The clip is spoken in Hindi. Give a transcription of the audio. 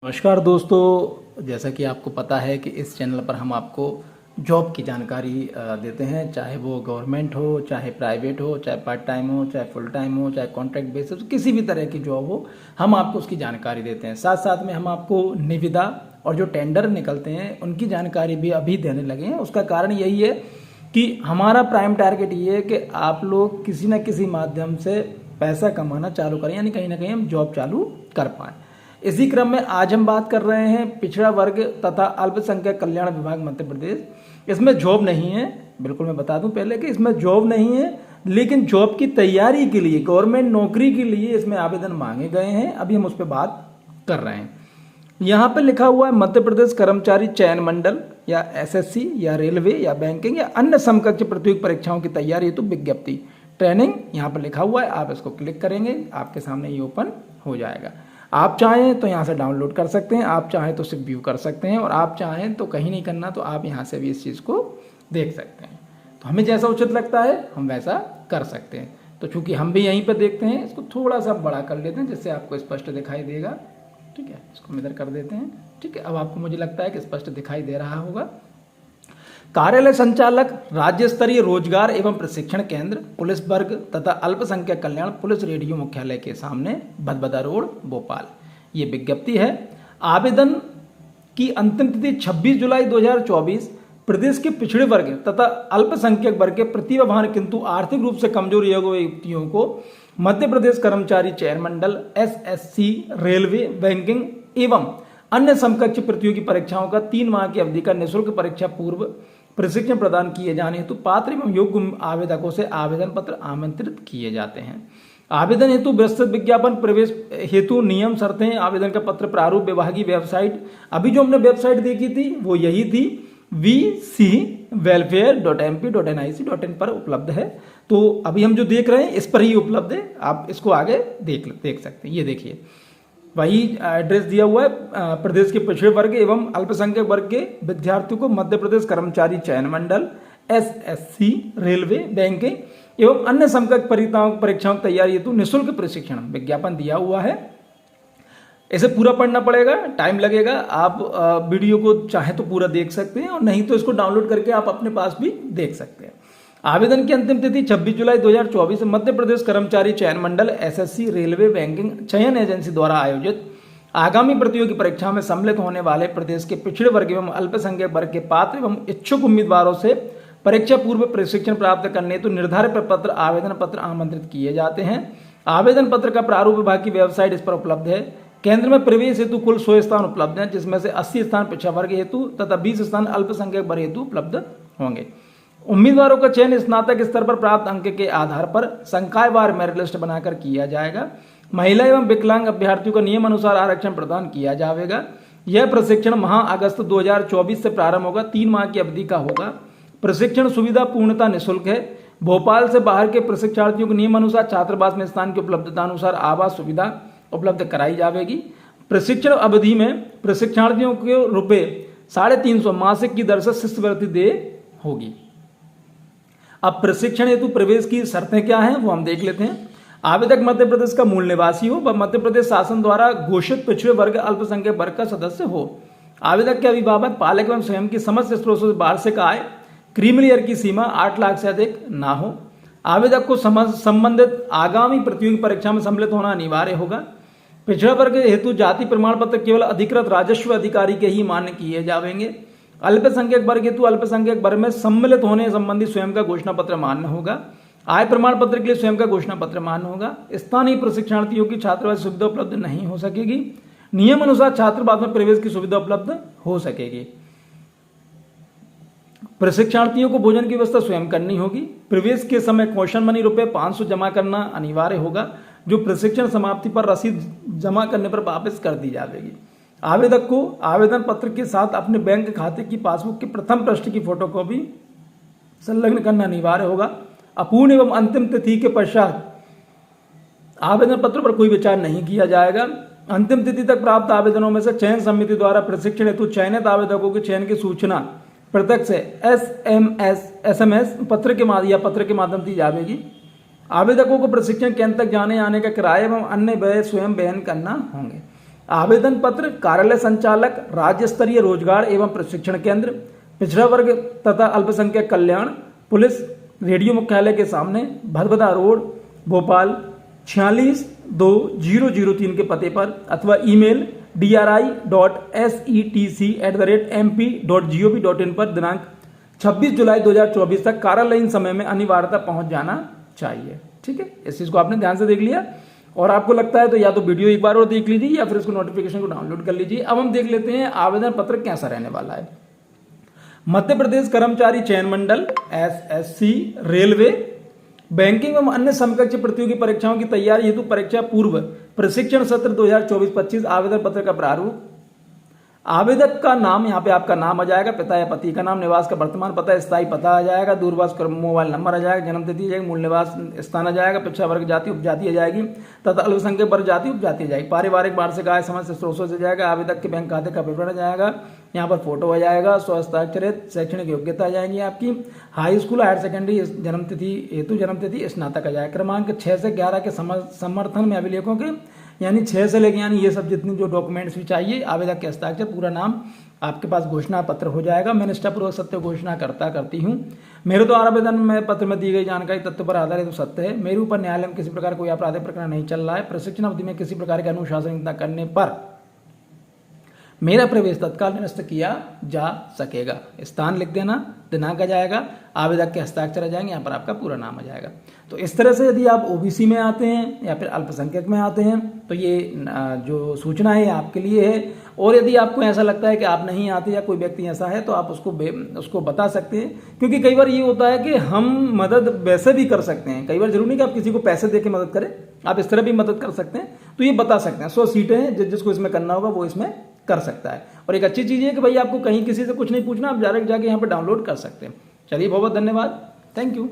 नमस्कार दोस्तों, जैसा कि आपको पता है कि इस चैनल पर हम आपको जॉब की जानकारी देते हैं, चाहे वो गवर्नमेंट हो, चाहे प्राइवेट हो, चाहे पार्ट टाइम हो, चाहे फुल टाइम हो, चाहे कॉन्ट्रैक्ट बेसिस, किसी भी तरह की जॉब हो, हम आपको उसकी जानकारी देते हैं। साथ साथ में हम आपको निविदा और जो टेंडर निकलते हैं उनकी जानकारी भी अभी देने लगे हैं। उसका कारण यही है कि हमारा प्राइम टारगेट ये है कि आप लोग किसी न किसी माध्यम से पैसा कमाना चालू करें, यानी कहीं ना कहीं हम जॉब चालू कर पाएँ। इसी क्रम में आज हम बात कर रहे हैं पिछड़ा वर्ग तथा अल्पसंख्यक कल्याण विभाग मध्य प्रदेश। इसमें जॉब नहीं है, बिल्कुल मैं बता दूं पहले कि इसमें जॉब नहीं है, लेकिन जॉब की तैयारी के लिए, गवर्नमेंट नौकरी के लिए इसमें आवेदन मांगे गए हैं। अभी हम उस पर बात कर रहे हैं। यहाँ पे लिखा हुआ है मध्य प्रदेश कर्मचारी चयन मंडल या एसएससी या रेलवे या बैंकिंग या अन्य समकक्ष प्रतियोगी परीक्षाओं की तैयारी हेतु विज्ञप्ति ट्रेनिंग, यहाँ पर लिखा हुआ है। आप इसको क्लिक करेंगे, आपके सामने ये ओपन हो जाएगा। आप चाहें तो यहाँ से डाउनलोड कर सकते हैं, आप चाहें तो सिर्फ व्यू कर सकते हैं, और आप चाहें तो कहीं नहीं करना तो आप यहाँ से भी इस चीज़ को देख सकते हैं। तो हमें जैसा उचित लगता है हम वैसा कर सकते हैं। तो चूंकि हम भी यहीं पर देखते हैं, इसको थोड़ा सा बड़ा कर लेते हैं जिससे आपको स्पष्ट दिखाई देगा। ठीक है, इसको हम इधर कर देते हैं। ठीक है, अब आपको मुझे लगता है कि स्पष्ट दिखाई दे रहा होगा। कार्यालय संचालक, राज्य स्तरीय रोजगार एवं प्रशिक्षण केंद्र, पुलिस वर्ग तथा अल्पसंख्यक कल्याण, पुलिस रेडियो मुख्यालय के सामने, भदभदा रोड, भोपाल। ये विज्ञप्ति है। आवेदन की अंतिम तिथि 26 जुलाई 2024। प्रदेश के पिछड़े वर्ग तथा अल्पसंख्यक वर्ग के प्रतिभावान किंतु आर्थिक रूप से कमजोर व्यक्तियों को मध्य प्रदेश कर्मचारी चयन मंडल, एसएससी, रेलवे, बैंकिंग एवं अन्य समकक्ष प्रतियोगी परीक्षाओं का 3 माह की अवधि का निःशुल्क परीक्षा पूर्व प्रशिक्षण प्रदान किए जाने हेतु पात्र एवं योग्य आवेदकों से आवेदन पत्र आमंत्रित किए जाते हैं। आवेदन हेतु विस्तृत विज्ञापन, प्रवेश हेतु नियम शर्तें, आवेदन का पत्र प्रारूप विभागीय वेबसाइट, अभी जो हमने वेबसाइट देखी थी वो यही थी, vcwelfare.mp.nic.in पर उपलब्ध है। तो अभी हम जो देख रहे हैं इस पर ही उपलब्ध है, आप इसको आगे देख सकते हैं। ये देखिए, वही एड्रेस दिया हुआ है। प्रदेश के पिछड़े वर्ग एवं अल्पसंख्यक वर्ग के विद्यार्थियों को मध्य प्रदेश कर्मचारी चयन मंडल, एसएससी, रेलवे, बैंकिंग एवं अन्य समकक्ष परीक्षाओं की तैयारी हेतु निःशुल्क प्रशिक्षण विज्ञापन दिया हुआ है। इसे पूरा पढ़ना पड़ेगा, टाइम लगेगा। आप वीडियो को चाहे तो पूरा देख सकते हैं, और नहीं तो इसको डाउनलोड करके आप अपने पास भी देख सकते हैं। आवेदन की अंतिम तिथि 26 जुलाई 2024। मध्य प्रदेश कर्मचारी चयन मंडल, एसएससी, रेलवे, बैंकिंग चयन एजेंसी द्वारा आयोजित आगामी प्रतियोगी परीक्षा में सम्मिलित होने वाले प्रदेश के पिछड़े वर्ग एवं अल्पसंख्यक वर्ग के पात्र एवं इच्छुक उम्मीदवारों से परीक्षा पूर्व प्रशिक्षण प्राप्त करने हेतु निर्धारित प्रपत्र आवेदन पत्र आमंत्रित किए जाते हैं। आवेदन पत्र का प्रारूप विभाग की वेबसाइट इस पर उपलब्ध है। केंद्र में प्रवेश हेतु कुल 100 स्थान उपलब्ध हैं, जिसमें से 80 स्थान पिछड़ा वर्ग हेतु तथा 20 स्थान अल्पसंख्यक वर्ग हेतु उपलब्ध होंगे। उम्मीदवारों का चयन स्नातक स्तर पर प्राप्त अंक के आधार पर संकायवार मेरिट लिस्ट बनाकर किया जाएगा। महिला एवं विकलांग अभ्यर्थियों को नियम अनुसार आरक्षण प्रदान किया जाएगा। यह प्रशिक्षण माह अगस्त 2024 से प्रारंभ होगा, 3 माह की अवधि का होगा। प्रशिक्षण सुविधा पूर्णतः निःशुल्क है। भोपाल से बाहर के प्रशिक्षार्थियों को नियम अनुसार छात्रावास में स्थान की उपलब्धता अनुसार आवास सुविधा उपलब्ध कराई जाएगी। प्रशिक्षण अवधि में प्रशिक्षार्थियों को ₹350 मासिक की दर से शिष्यवृत्ति दे होगी। अब प्रशिक्षण हेतु प्रवेश की शर्तें क्या हैं वो हम देख लेते हैं। आवेदक मध्य प्रदेश का मूल निवासी हो व मध्य प्रदेश शासन द्वारा घोषित पिछड़े वर्ग अल्पसंख्यक वर्ग का सदस्य हो। आवेदक के अभिभावक, पालक एवं स्वयं की समस्त स्रोतों से वार्षिक आय क्रीमी लेयर की सीमा 8 लाख से अधिक ना हो। आवेदक को संबंधित आगामी प्रतियोगी परीक्षा में सम्मिलित होना अनिवार्य होगा। पिछड़ा वर्ग हेतु जाति प्रमाण पत्र केवल अधिकृत राजस्व अधिकारी के ही मान्य किए जाएंगे। अल्पसंख्यक वर्ग हेतु अल्पसंख्यक वर्ग में सम्मिलित होने संबंधी स्वयं का घोषणा पत्र मान्य होगा। आय प्रमाण पत्र के लिए स्वयं का घोषणा पत्र मान्य होगा। स्थानीय प्रशिक्षणार्थियों की छात्रावास सुविधा उपलब्ध नहीं हो सकेगी। नियम अनुसार छात्रावास में प्रवेश की सुविधा उपलब्ध हो सकेगी। प्रशिक्षणार्थियों को भोजन की व्यवस्था स्वयं करनी होगी। प्रवेश के समय कौशन मनी ₹500 जमा करना अनिवार्य होगा, जो प्रशिक्षण समाप्ति पर रसीद जमा करने पर वापस कर दी जाएगी। आवेदक को आवेदन पत्र के साथ अपने बैंक खाते की पासबुक के प्रथम पृष्ठ की फोटोकॉपी संलग्न करना अनिवार्य होगा। अपूर्ण एवं अंतिम तिथि के पश्चात आवेदन पत्र पर कोई विचार नहीं किया जाएगा। अंतिम तिथि तक प्राप्त आवेदनों में से चयन समिति द्वारा प्रशिक्षण हेतु चयनित आवेदकों के चयन की सूचना प्रत्यक्ष से SMS पत्र के माध्यम दी जाएगी। आवेदकों को प्रशिक्षण केंद्र तक जाने आने का किराया एवं अन्य व्यय स्वयं वहन करना होंगे। आवेदन पत्र कार्यालय संचालक, राज्य स्तरीय रोजगार एवं प्रशिक्षण केंद्र, पिछड़ा वर्ग तथा अल्पसंख्यक कल्याण, पुलिस, रेडियो मुख्यालय के सामने, भदभदा रोड, भोपाल 462003 के पते पर, अथवा ईमेल dri.setc@mp.gov.in पर दिनांक 26 जुलाई 2024 तक कार्यालयीन समय में अनिवार्यता पहुंच जाना चाहिए। ठीक है, इस चीज को आपने ध्यान से देख लिया, और आपको लगता है तो या तो वीडियो एक बार और देख लीजिए या फिर इसको नोटिफिकेशन को डाउनलोड कर लीजिए। अब हम देख लेते हैं आवेदन पत्र कैसा रहने वाला है। मध्य प्रदेश कर्मचारी चयन मंडल एसएससी, रेलवे, बैंकिंग एवं अन्य समकक्ष प्रतियोगी परीक्षाओं की तैयारी हेतु परीक्षा पूर्व प्रशिक्षण सत्र 2024-25 आवेदन पत्र का प्रारूप। आवेदक का नाम, यहाँ पे आपका नाम आ जाएगा, पिता या पति का नाम, निवास का वर्तमान पता, स्थायी पता आ जाएगा, दूरभाष मोबाइल नंबर आ जाएगा, जन्म तिथि आ जाएगी, मूल निवास स्थान आ जाएगा, पिछड़ा वर्ग जाति उपजाति आ जाएगी तथा अल्पसंख्यक वर्ग जाति उपजाति आ जाएगी, पारिवारिक वार्षिक आय समस्त स्रोतों से जाएगा, आवेदक के बैंक खाते का विवरण आ जाएगा, यहाँ पर फोटो आ जाएगा, स्वहस्ताक्षरित, शैक्षणिक योग्यता आ जाएगी आपकी, हाई स्कूल, हायर सेकेंडरी, जन्म तिथि हेतु जन्म तिथि, स्नातक आ जाएगा। क्रमांक 6 से 11 के समर्थन में अभिलेखों के, यानी 6 से लेकर यानी ये सब जितनी जो डॉक्यूमेंट्स भी चाहिए, आवेदक के हस्ताक्षर, पूरा नाम आपके पास घोषणा पत्र हो जाएगा। मैं निष्ठापूर्वक सत्य घोषणा करती हूँ। मेरे द्वारा आवेदन में पत्र में दी गई जानकारी तथ्य पर आधारित तो सत्य है। मेरे ऊपर न्यायालय में किसी प्रकार कोई आपराधिक प्रकरण नहीं चल रहा है। प्रशिक्षण अवधि में किसी प्रकार की अनुशासनहीनता करने पर मेरा प्रवेश तत्काल निरस्त किया जा सकेगा। स्थान लिख देना, दिनांक आ जाएगा, आवेदक के हस्ताक्षर आ जाएंगे, यहाँ पर आपका पूरा नाम आ जाएगा। तो इस तरह से यदि आप ओबीसी में आते हैं या फिर अल्पसंख्यक में आते हैं तो ये जो सूचना है आपके लिए है। और यदि आपको ऐसा लगता है कि आप नहीं आते या कोई व्यक्ति ऐसा है तो आप उसको बता सकते हैं, क्योंकि कई बार ये होता है कि हम मदद वैसे भी कर सकते हैं। कई बार जरूरी नहीं कि आप किसी को पैसे दे के मदद करें, आप इस तरह भी मदद कर सकते हैं। तो ये बता सकते हैं, 100 सीटें हैं, जिसको इसमें करना होगा वो इसमें कर सकता है। और एक अच्छी चीज़ है कि भाई आपको कहीं किसी से कुछ नहीं पूछना, आप डायरेक्ट जाके यहाँ पर डाउनलोड कर सकते हैं। चलिए, बहुत बहुत धन्यवाद, थैंक यू।